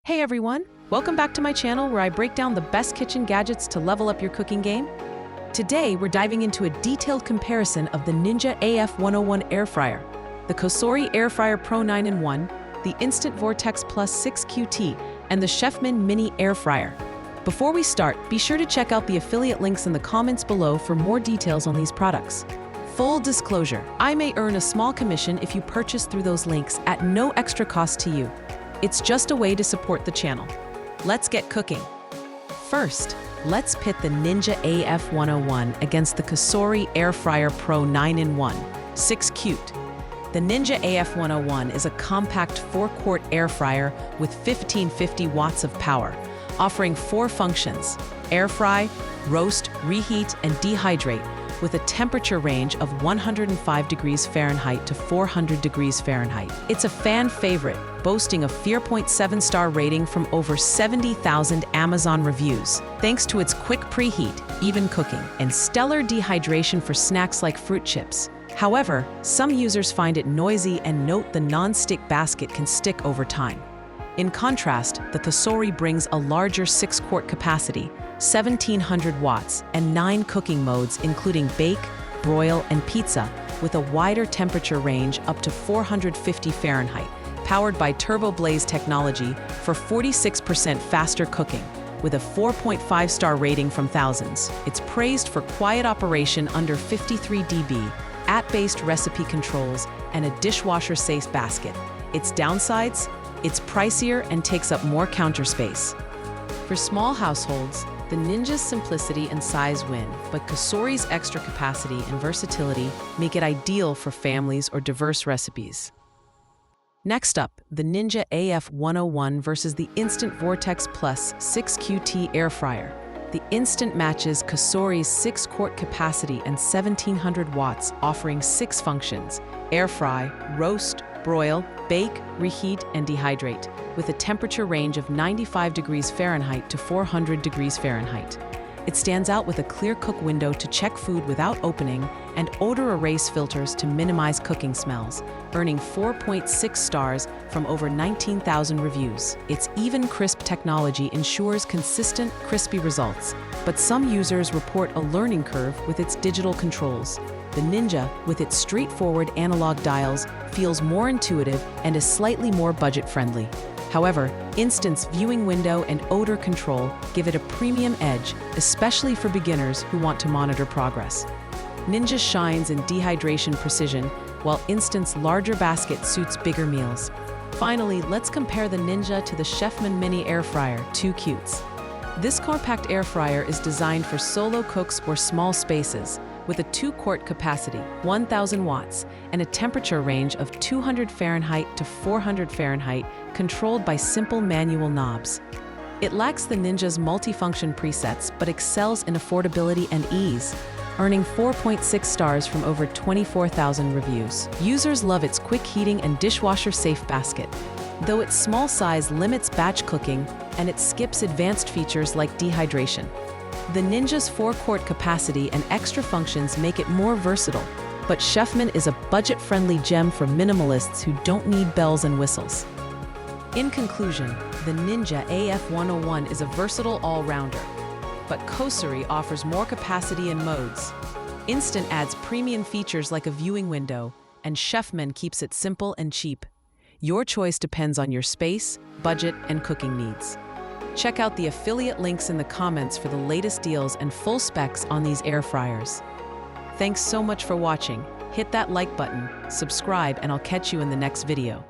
Hey everyone, welcome back to my channel where I break down the best kitchen gadgets to level up your cooking game. Today we're diving into a detailed comparison of the Ninja AF101 air fryer, the COSORI Air Fryer Pro 9-in-1, the Instant Vortex Plus 6QT, and the CHEFMAN Mini Air Fryer. Before we start, be sure to check out the affiliate links in the comments below for more details on these products. Full disclosure, I may earn a small commission if you purchase through those links at no extra cost to you. It's just a way to support the channel. Let's get cooking. First, let's pit the Ninja AF101 against the COSORI Air Fryer Pro 9-in-1, 6QT. The Ninja AF101 is a compact 4-quart air fryer with 1550 watts of power, offering 4 functions: air fry, roast, reheat, and dehydrate, with a temperature range of 105 degrees Fahrenheit to 400 degrees Fahrenheit. It's a fan favorite, boasting a 4.7-star rating from over 70,000 Amazon reviews, thanks to its quick preheat, even cooking, and stellar dehydration for snacks like fruit chips. However, some users find it noisy and note the non-stick basket can stick over time. In contrast, the COSORI brings a larger 6-quart capacity, 1700 watts, and 9 cooking modes including bake, broil, and pizza, with a wider temperature range up to 450 Fahrenheit, powered by Turbo Blaze technology for 46% faster cooking, with a 4.5-star rating from thousands. It's praised for quiet operation under 53 dB, app-based recipe controls, and a dishwasher-safe basket. Its downsides? It's pricier and takes up more counter space. For small households, the Ninja's simplicity and size win, but COSORI's extra capacity and versatility make it ideal for families or diverse recipes. Next up, the Ninja AF101 versus the Instant Vortex Plus 6QT air fryer. The Instant matches COSORI's 6-quart capacity and 1700 watts, offering 6 functions: air fry, roast, broil, bake, reheat, and dehydrate, with a temperature range of 95 degrees Fahrenheit to 400 degrees Fahrenheit. It stands out with a clear cook window to check food without opening and odor erase filters to minimize cooking smells, earning 4.6 stars from over 19,000 reviews. Its even crisp technology ensures consistent, crispy results, but some users report a learning curve with its digital controls. The Ninja, with its straightforward analog dials, feels more intuitive and is slightly more budget-friendly. However, Instant's viewing window and odor control give it a premium edge, especially for beginners who want to monitor progress. Ninja shines in dehydration precision, while Instant's larger basket suits bigger meals. Finally, let's compare the Ninja to the CHEFMAN Mini Air Fryer, 2QT. This compact air fryer is designed for solo cooks or small spaces, with a 2-quart capacity, 1000 watts, and a temperature range of 200 Fahrenheit to 400 Fahrenheit, controlled by simple manual knobs. It lacks the Ninja's multifunction presets, but excels in affordability and ease, earning 4.6 stars from over 24,000 reviews. Users love its quick heating and dishwasher-safe basket, though its small size limits batch cooking and it skips advanced features like dehydration. The Ninja's 4-quart capacity and extra functions make it more versatile, but CHEFMAN is a budget-friendly gem for minimalists who don't need bells and whistles. In conclusion, the Ninja AF101 is a versatile all-rounder, but COSORI offers more capacity and modes. Instant adds premium features like a viewing window, and CHEFMAN keeps it simple and cheap. Your choice depends on your space, budget, and cooking needs. Check out the affiliate links in the comments for the latest deals and full specs on these air fryers. Thanks so much for watching. Hit that like button, subscribe, and I'll catch you in the next video.